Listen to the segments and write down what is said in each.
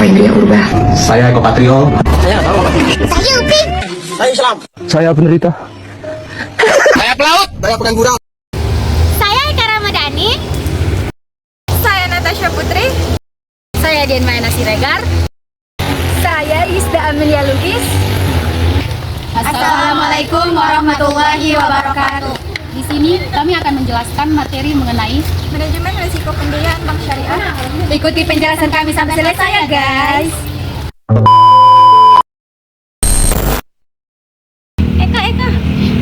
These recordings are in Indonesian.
yang dia ubah. Saya Eko Patrio. Saya Upin. Saya Islam. Saya penderita. Saya pelaut. Saya pengangguran. Saya Eka Ramadhani. Saya Natasha Putri. Saya Dian Siregar. Saya Isda Amelia Lugis. Assalamualaikum warahmatullahi wabarakatuh. Di sini kami akan menjelaskan materi mengenai Manajemen Risiko Pembiayaan Bank Syariah. ikuti penjelasan kami sampai selesai ya guys. Eka,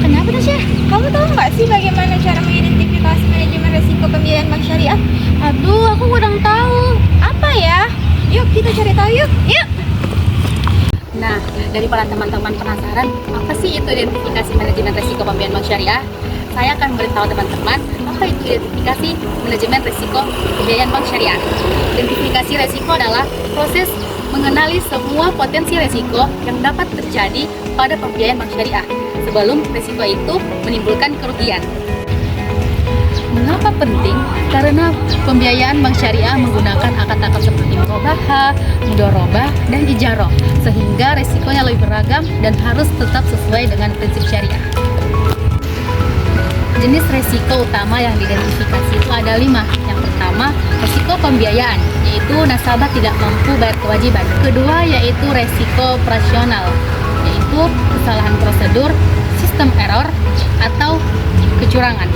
Kenapa Tasya? kamu tahu nggak sih bagaimana cara mengidentifikasi manajemen risiko pembiayaan bank syariah? Aduh, aku kurang tahu. Apa ya? Yuk kita cari tahu yuk. Yuk. Nah, daripada teman-teman penasaran, apa sih itu identifikasi manajemen risiko pembiayaan bank syariah? Saya akan memberitahu teman-teman apa itu identifikasi manajemen risiko pembiayaan bank syariah. Identifikasi risiko adalah proses mengenali semua potensi risiko yang dapat terjadi pada pembiayaan bank syariah sebelum risiko itu menimbulkan kerugian. Mengapa penting? Karena pembiayaan bank syariah menggunakan akad-akad seperti murabahah, mudharabah, dan ijarah, sehingga risikonya lebih beragam dan harus tetap sesuai dengan prinsip syariah. Jenis risiko utama yang diidentifikasi itu ada 5. Yang pertama, risiko pembiayaan, yaitu nasabah tidak mampu bayar kewajiban. Kedua, yaitu risiko operasional, yaitu kesalahan prosedur, sistem error, atau kecurangan.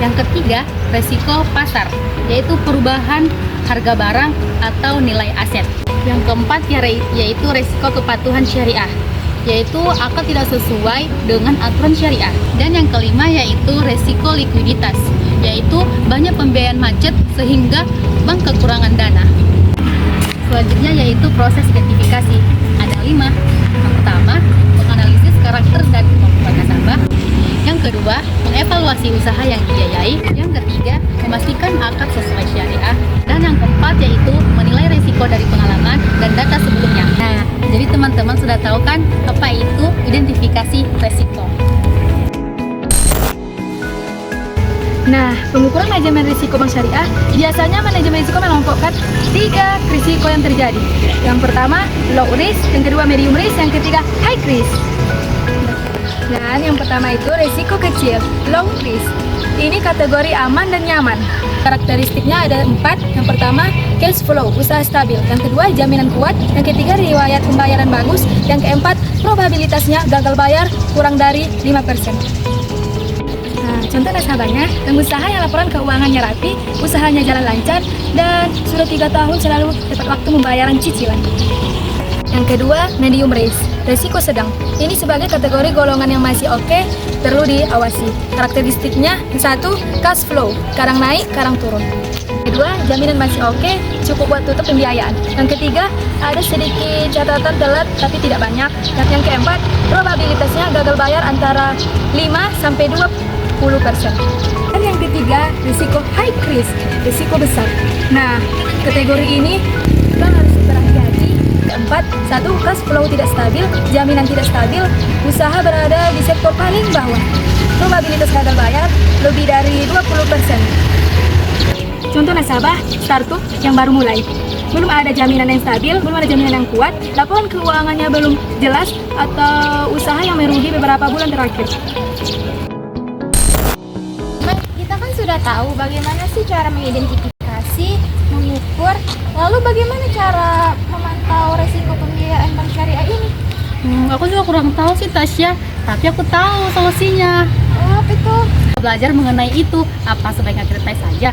Yang ketiga, resiko pasar, yaitu perubahan harga barang atau nilai aset. Yang keempat, yaitu resiko kepatuhan syariah, yaitu akad tidak sesuai dengan aturan syariah. Dan yang kelima, yaitu resiko likuiditas, yaitu banyak pembiayaan macet sehingga bank kekurangan dana. Selanjutnya yaitu proses identifikasi, ada 5. Yang pertama, menganalisis karakter dan kemampuan nasabah. Yang kedua, mengevaluasi usaha yang dibiayai. Yang ketiga, memastikan akad sesuai syariah. Dan yang keempat yaitu menilai risiko dari pengalaman dan data sebelumnya. Nah, jadi teman-teman sudah tahu kan apa itu identifikasi risiko. Nah, pengukuran manajemen risiko bank syariah biasanya manajemen risiko mengelompokkan 3 risiko yang terjadi. Yang pertama, low risk, yang kedua medium risk, yang ketiga high risk. Dan yang pertama itu risiko kecil, low risk. Ini kategori aman dan nyaman. Karakteristiknya ada 4. Yang pertama, cash flow, usaha stabil. Yang kedua, jaminan kuat. Yang ketiga, riwayat pembayaran bagus. Yang keempat, probabilitasnya gagal bayar kurang dari 5%. Nah, contoh nasabahnya, pengusaha yang laporan keuangannya rapi, usahanya jalan lancar, dan sudah 3 tahun selalu tepat waktu pembayaran cicilan. Yang kedua, medium risk, risiko sedang. Ini sebagai kategori golongan yang masih oke, perlu diawasi. Karakteristiknya, yang satu, cash flow, kadang naik, kadang turun. Kedua, jaminan masih oke, cukup buat tutup pembiayaan. Yang ketiga, ada sedikit catatan telat tapi tidak banyak. Dan yang keempat, probabilitasnya gagal bayar antara 5-20%. Dan yang ketiga, risiko high risk, risiko besar. Nah, kategori ini Bang harus berhati-hati. Keempat, 1. Cash flow tidak stabil, jaminan tidak stabil, usaha berada di sektor paling bawah. Probabilitas gagal bayar lebih dari 20%. Contoh nasabah startup yang baru mulai. Belum ada jaminan yang stabil, belum ada jaminan yang kuat, laporan keuangannya belum jelas, atau usaha yang merugi beberapa bulan terakhir. Kita kan sudah tahu bagaimana sih cara mengidentifikasi, mengukur, lalu bagaimana cara memantau resiko pembiayaan bank syariah ini? Aku juga kurang tahu sih Tasya, tapi aku tahu solusinya. Oh, apa itu? Belajar mengenai itu, apa sebaiknya kita tes saja?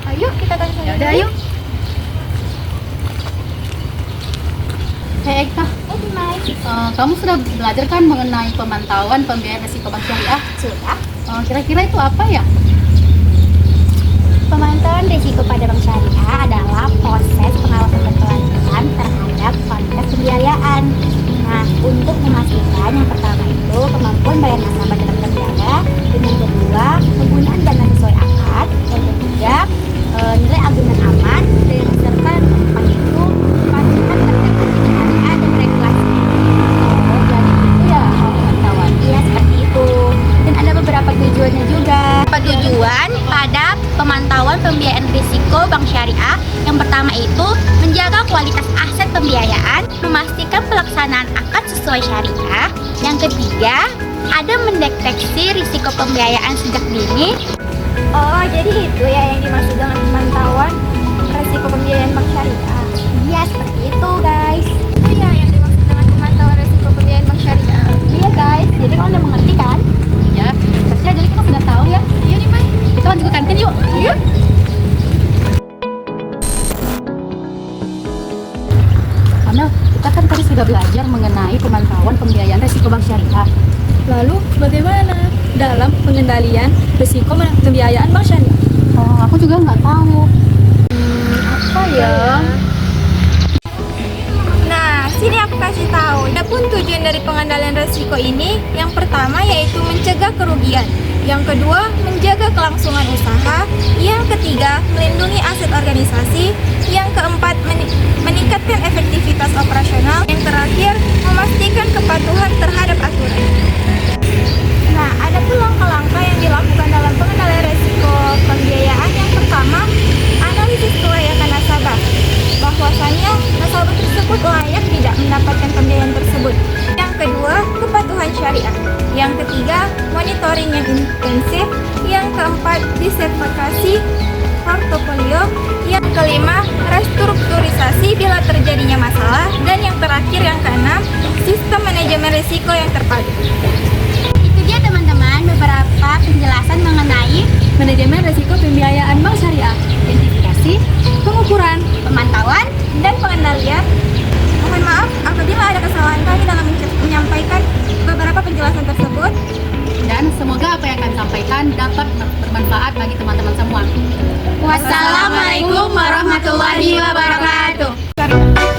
Ayo kita tanya saja. Ya udah, ayo. Hey Eka, kamu sudah belajar kan mengenai pemantauan pembiayaan risiko bank syariah? Sudah. Kira-kira itu apa ya? Pemantauan risiko pada bank syariah adalah proses pengawasan berkelanjutan terhadap kualitas pembiayaan. Nah, untuk memastikan yang pertama itu kemampuan bayar nasabah dalam terjaga, dan yang kedua penggunaan dana sesuai akad, yang ketiga nilai agunan aman, dan serta yang keempat itu kepatuhan terhadap prinsip syariah dan regulasi. Oh, jadi itu ya pemantauan. Iya, seperti itu. Dan ada beberapa tujuannya juga. Tujuan pada pemantauan pembiayaan risiko bank syariah yang pertama itu menjaga kualitas aset pembiayaan memastikan pelaksanaan akad sesuai syariah. Yang ketiga, ada mendeteksi risiko pembiayaan sejak dini. Oh, jadi itu ya yang dimaksud dengan pemantauan risiko pembiayaan bank syariah. Iya, seperti itu guys. Itu ya yang dimaksud dengan pemantauan risiko pembiayaan bank syariah. Iya guys, jadi kalian udah mengerti kan? Ya, harusnya jadi kita sudah tahu ya. Iya nih, Mai. Kita lanjut ke kantin yuk. Yuk. Karena kita kan tadi sudah belajar mengenai pemantauan pembiayaan risiko bank syariah. Lalu bagaimana dalam pengendalian risiko pembiayaan bank syariah? Oh, aku juga nggak tahu. Apa ya? Nah, sini aku kasih tahu. Adapun tujuan dari pengendalian risiko ini, yang pertama yaitu mencegah kerugian. Yang kedua, menjaga kelangsungan usaha. Yang ketiga, melindungi aset organisasi. Yang keempat, meningkatkan efektivitas operasional. Yang terakhir, memastikan kepatuhan terhadap aturan. Nah, ada pun langkah-langkah yang dilakukan dalam pengendalian risiko pembiayaan. Yang pertama, analisis kelayakan nasabah. Bahwasanya nasabah tersebut layak tidak mendapatkan pembiayaan tersebut. Yang kedua, kepatuhan syariah. Yang ketiga, monitoring yang intensif. Yang keempat, disertifikasi portofolio. Yang kelima, restrukturisasi bila terjadinya masalah. Dan yang terakhir, yang keenam, sistem manajemen risiko yang terpadu. Itu dia teman-teman beberapa penjelasan mengenai Manajemen risiko pembiayaan bank syariah, identifikasi, pengukuran, pemantauan, dan pengendalian. Mohon maaf apabila ada kesalahan kami dalam menyampaikan beberapa penjelasan tersebut. Dan semoga apa yang kami sampaikan dapat bermanfaat bagi teman-teman semua. Wassalamualaikum warahmatullahi wabarakatuh.